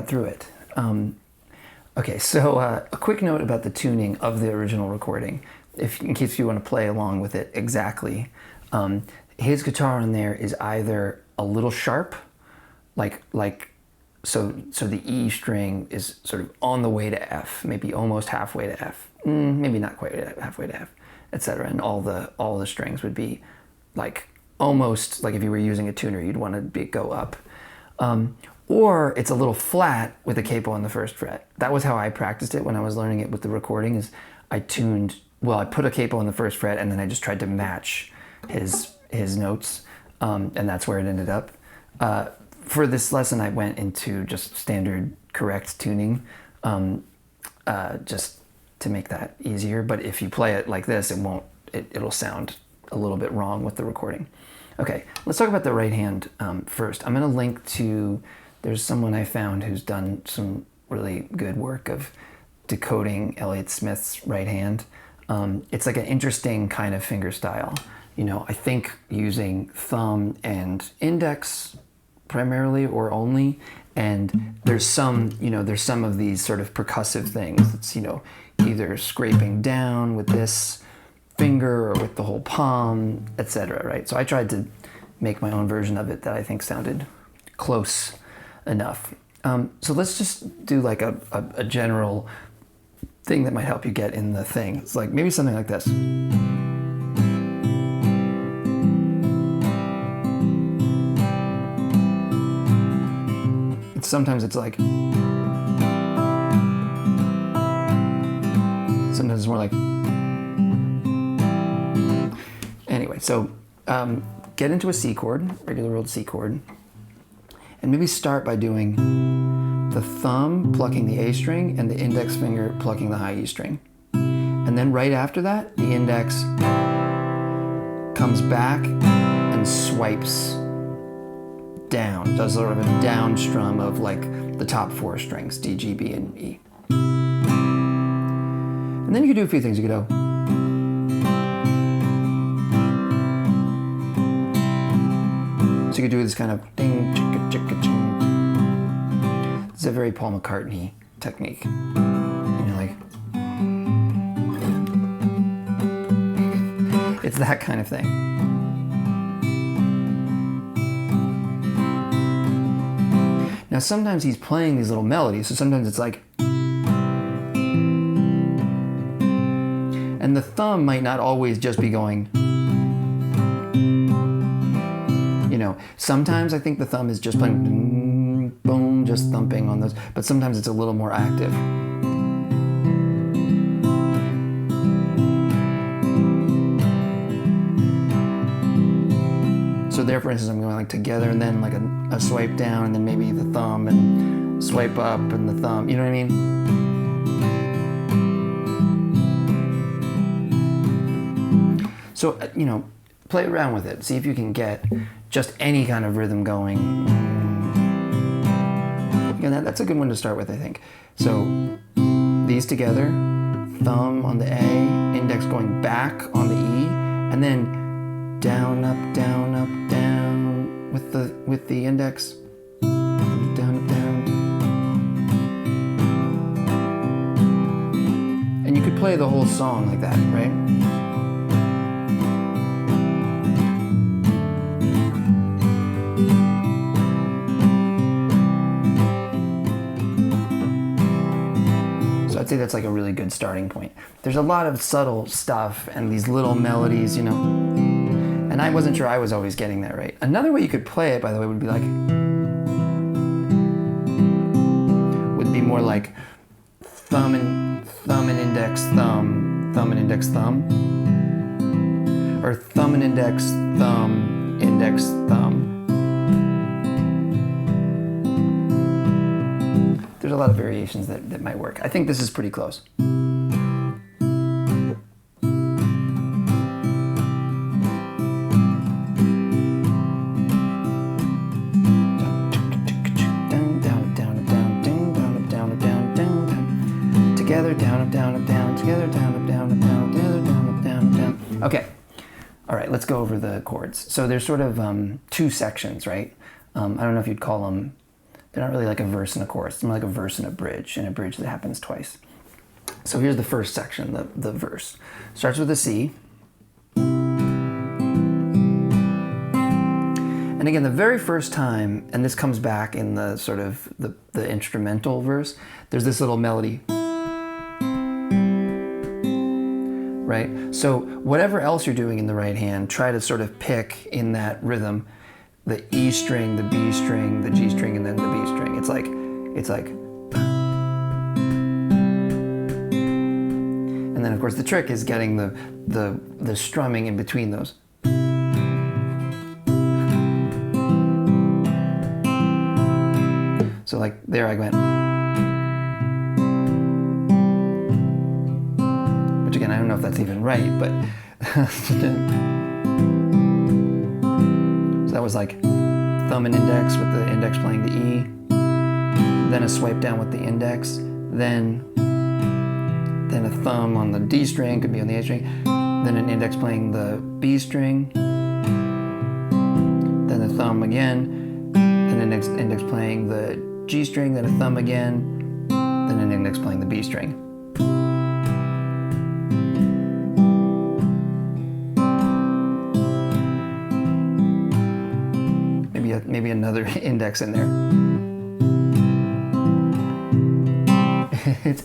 went through it. Okay, so a quick note about the tuning of the original recording, in case you want to play along with it exactly. His guitar on there is either a little sharp, so the E string is sort of on the way to F, maybe almost halfway to F, maybe not quite halfway to F, etc. And all the strings would be like almost like if you were using a tuner, you'd want to go up. Or it's a little flat with a capo on the first fret. That was how I practiced it when I was learning it with the recording. Is I put a capo on the first fret and then I just tried to match his notes, and that's where it ended up. For this lesson, I went into just standard correct tuning, just to make that easier. But if you play it like this, it'll sound a little bit wrong with the recording. Okay, let's talk about the right hand first. I'm going to link to, there's someone I found who's done some really good work of decoding Elliot Smith's right hand. It's like an interesting kind of finger style. I think using thumb and index primarily or only, and there's some of these sort of percussive things. It's, either scraping down with this finger or with the whole palm, etc. Right? So I tried to make my own version of it that I think sounded close enough. So let's just do like a general thing that might help you get in the thing. It's like maybe something like this. Sometimes it's like, sometimes it's more like, anyway, so get into a C chord, regular old C chord, and maybe start by doing the thumb plucking the A string and the index finger plucking the high E string. And then right after that, the index comes back and swipes down, does sort of a down strum of like the top four strings, D, G, B, and E. And then you could do a few things. You could go. So you could do this kind of ding, chicka, chicka, ching. It's a very Paul McCartney technique. And you're like, it's that kind of thing. Now sometimes he's playing these little melodies, so sometimes it's like, and the thumb might not always just be going, sometimes I think the thumb is just playing, boom, just thumping on those, but sometimes it's a little more active. So there, for instance, I'm going like together and then like a swipe down and then maybe the thumb and swipe up and the thumb, you know what I mean? So, play around with it. See if you can get just any kind of rhythm going. That's a good one to start with, I think. So these together, thumb on the A, index going back on the E, and then down, up, down, up, down with the index. Down, up, down. And you could play the whole song like that, right? I'd say that's like a really good starting point. There's a lot of subtle stuff and these little melodies, and I wasn't sure I was always getting that right. Another way you could play it, by the way, would be more like thumb and index, thumb, thumb and index, thumb, or thumb and index, thumb, index, thumb. There's a lot of variations that might work. I think this is pretty close. Together, down, up, down, up, down, together, down, up, down, up, down, together, down, up, down, up, down. Okay. All right, let's go over the chords. So there's sort of two sections, right? I don't know if you'd call them. They're not really like a verse and a chorus. It's more like a verse and a bridge that happens twice. So here's the first section, the verse. Starts with a C. And again, the very first time, and this comes back in the sort of the instrumental verse, there's this little melody. Right? So whatever else you're doing in the right hand, try to sort of pick in that rhythm the E string, the B string, the G string, and then the B string. It's like, and then of course the trick is getting the strumming in between those. So like there I went. Which again, I don't know if that's even right, but so that was like thumb and index with the index playing the E, then a swipe down with the index, then a thumb on the D string, could be on the A string, then an index playing the B string, then a thumb again, then an index playing the G string, then a thumb again, then an index playing the B string. Maybe another index in there.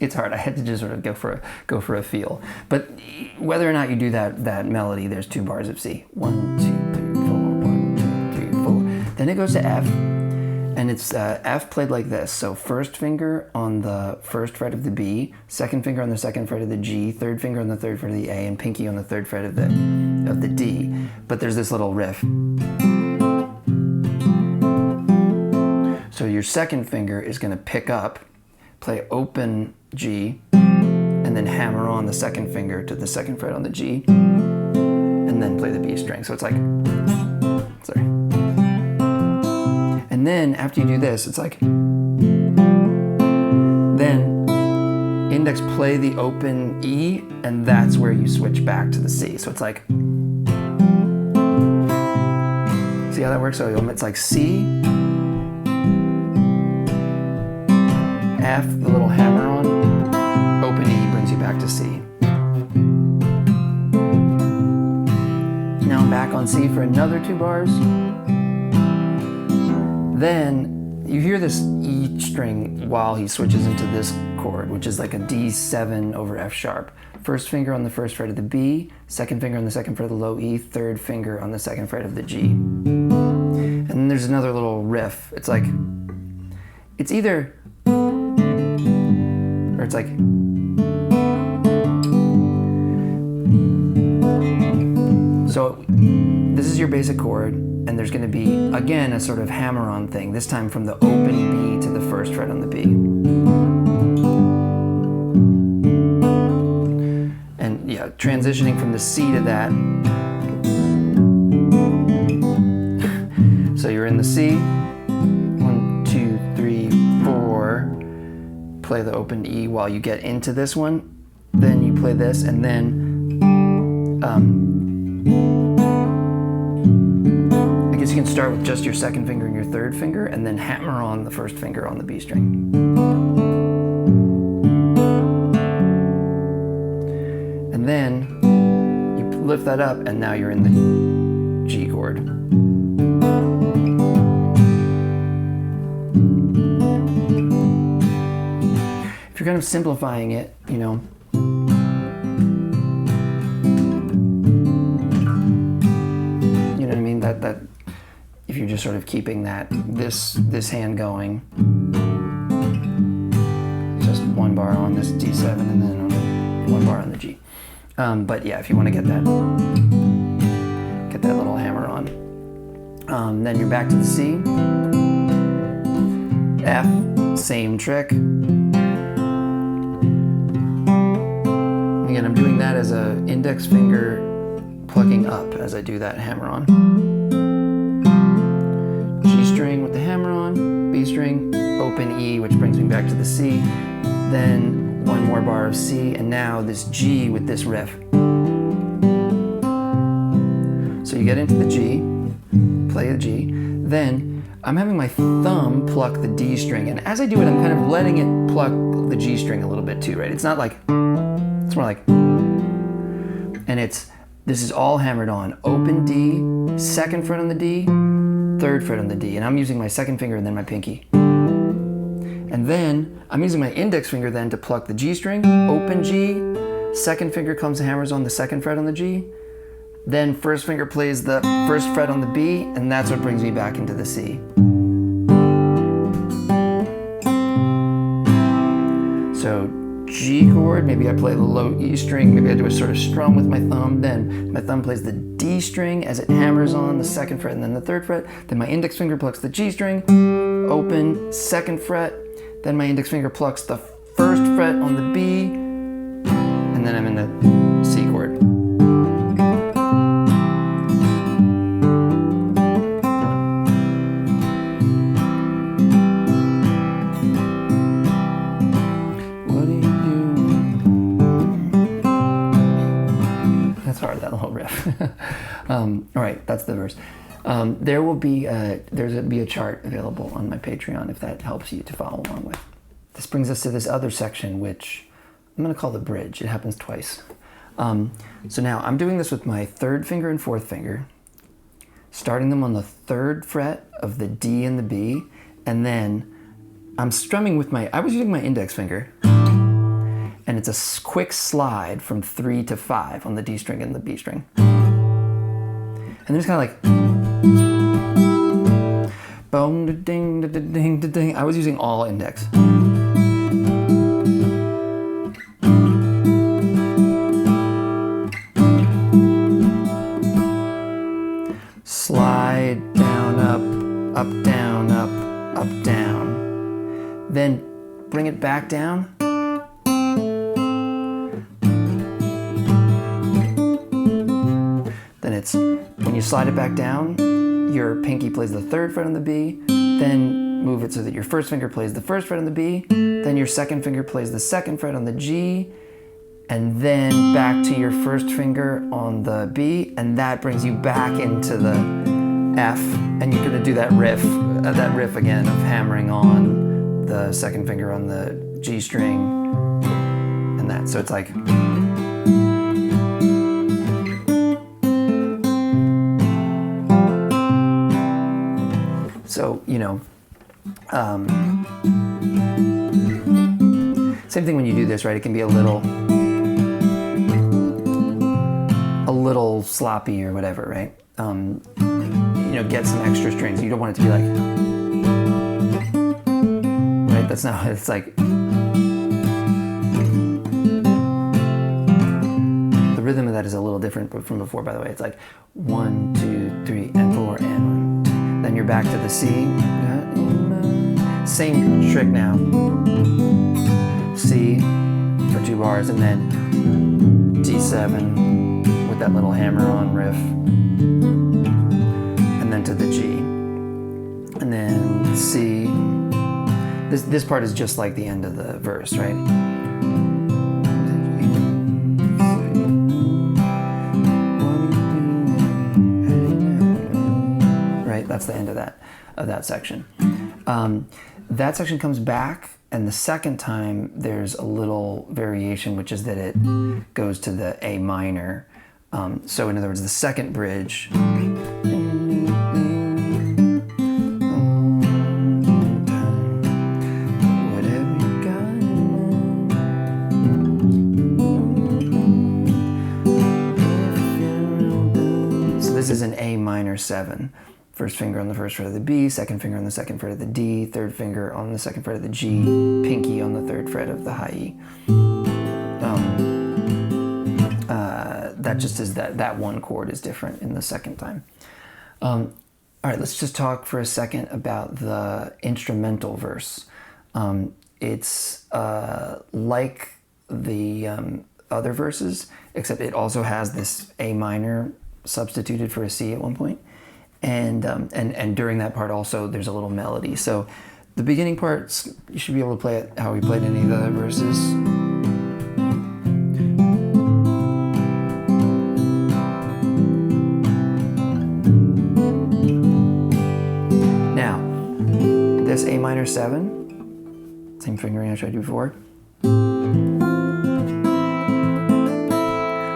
It's hard. I had to just sort of go for a feel. But whether or not you do that melody, there's 2 bars of C. 1, 2, 3, 4. 1, 2, 3, 4. Then it goes to F, and it's F played like this. So first finger on the first fret of the B, second finger on the second fret of the G, third finger on the third fret of the A, and pinky on the third fret of the D. But there's this little riff. So your second finger is going to pick up, play open G, and then hammer on the second finger to the second fret on the G, and then play the B string. So it's like, sorry. And then after you do this, it's like, then index play the open E, and that's where you switch back to the C. So it's like, see how that works? So it's like C, F, the little hammer on, open E brings you back to C. Now I'm back on C for another 2 bars. Then you hear this E string while he switches into this chord, which is like a D7 over F sharp. First finger on the first fret of the B, second finger on the second fret of the low E, third finger on the second fret of the G. And then there's another little riff. It's like, it's either, or it's like, so this is your basic chord, and there's going to be, again, a sort of hammer-on thing, this time from the open B to the first fret on the B. And yeah, transitioning from the C to that. So you're in the C, 1, 2, 3, 4, play the open E while you get into this one, then you play this, and then I guess you can start with just your second finger and your third finger, and then hammer on the first finger on the B string. And then you lift that up, and now you're in the G chord. If you're kind of simplifying it, you know, that if you're just sort of keeping this hand going, just 1 bar on this D7 and then 1 bar on the G. But yeah, if you want to get that little hammer on, then you're back to the C, F, same trick. Again, I'm doing that as a index finger plucking up as I do that hammer on. G string with the hammer on, B string, open E, which brings me back to the C, then 1 more bar of C, and now this G with this riff. So you get into the G, play the G, then I'm having my thumb pluck the D string, and as I do it, I'm kind of letting it pluck the G string a little bit too, right? It's not like, it's more like, and this is all hammered on. Open D, second fret on the D, third fret on the D, and I'm using my second finger and then my pinky. And then I'm using my index finger then to pluck the G string, open G, second finger comes and hammers on the second fret on the G, then first finger plays the first fret on the B, and that's what brings me back into the C. So G chord, maybe I play the low E string, maybe I do a sort of strum with my thumb, then my thumb plays the D string as it hammers on the second fret and then the third fret, then my index finger plucks the G string, open, second fret, then my index finger plucks the first fret on the B, and then I'm in the C chord. What do you do? That's hard, that little riff. All right, that's the verse. There will be a chart available on my Patreon if that helps you to follow along with. This brings us to this other section, which I'm going to call the bridge. It happens twice. So now I'm doing this with my third finger and fourth finger, starting them on the third fret of the D and the B, and then I'm strumming with I was using my index finger, and it's a quick slide from 3 to 5 on the D string and the B string. And then it's kind of like, boom, da ding, da ding, da ding. I was using all index. Slide down, up, down, up, down. Then bring it back down. Then it's, when you slide it back down, your pinky plays the third fret on the B, then move it so that your first finger plays the first fret on the B, then your second finger plays the second fret on the G, and then back to your first finger on the B, and that brings you back into the F, and you're gonna do that riff again of hammering on the second finger on the G string, and that. So it's like, so, you know, same thing when you do this, right? It can be a little sloppy or whatever, right? You know, get some extra strings. You don't want it to be like, right? That's not, it's like, the rhythm of that is a little different from before, by the way. It's like 1, 2, 3, and 4, and 1, 2. Then you're back to the C. Same trick now. C for 2 bars, and then D7 with that little hammer-on riff, and then to the G, and then C. This part is just like the end of the verse, right? Right, that's the end of that section. That section comes back, and the second time there's a little variation, which is that it goes to the A minor. So in other words, the second bridge. So this is an A minor 7. First finger on the first fret of the B, second finger on the second fret of the D, third finger on the second fret of the G, pinky on the third fret of the high E. That just is that one chord is different in the second time. All right, let's just talk for a second about the instrumental verse. It's like the other verses, except it also has this A minor substituted for a C at one point. And during that part also there's a little melody. So the beginning parts, you should be able to play it how we played any of the other verses. Now, 7, same fingering I showed you before.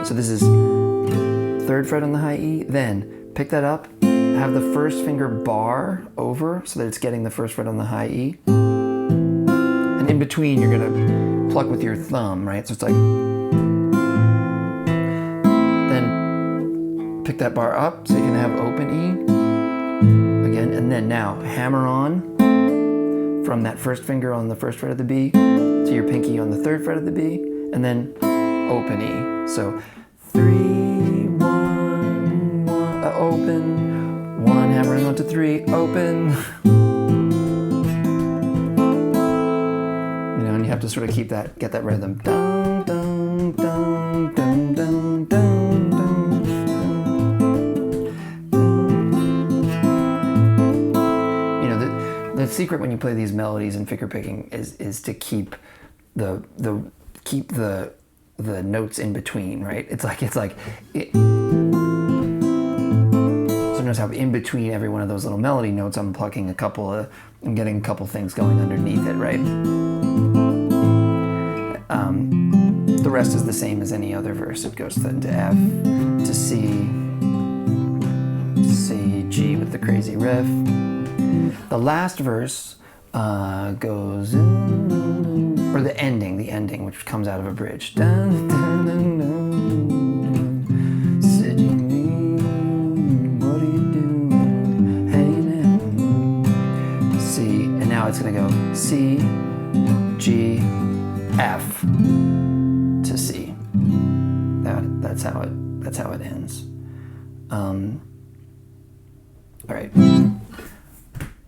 So this is 3rd fret on the high E, then pick that up, have the first finger bar over so that it's getting the 1st fret on the high E. And in between you're gonna pluck with your thumb, right? So it's like, then pick that bar up so you can have open E again, and then now hammer on from that 1st finger on the 1st fret of the B to your pinky on the 3rd fret of the B, and then open E. So 3, 1, 1, open, 1, hammering onto 3, open. You know, and you have to sort of keep that, get that rhythm. Dun, dun, dun, dun, dun, dun, dun, dun. You know, the secret when you play these melodies and finger picking is to keep the notes in between, right? It's like sometimes how in between every one of those little melody notes I'm plucking I'm getting a couple things going underneath it, right? The rest is the same as any other verse. It goes then to F, to C, G with the crazy riff. The last verse goes, or the ending, which comes out of a bridge. Dun, dun, dun, dun, dun. Sitting, what are you doing? Hanging out. C, and now it's gonna go C, G, F to C. That's how it ends. All right.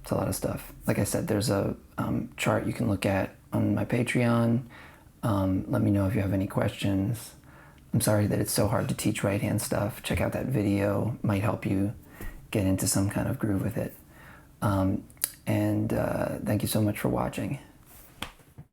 It's a lot of stuff. Like I said, there's a chart you can look at on my Patreon. Let me know if you have any questions. I'm sorry that it's so hard to teach right hand stuff. Check out that video. Might help you get into some kind of groove with it. Thank you so much for watching.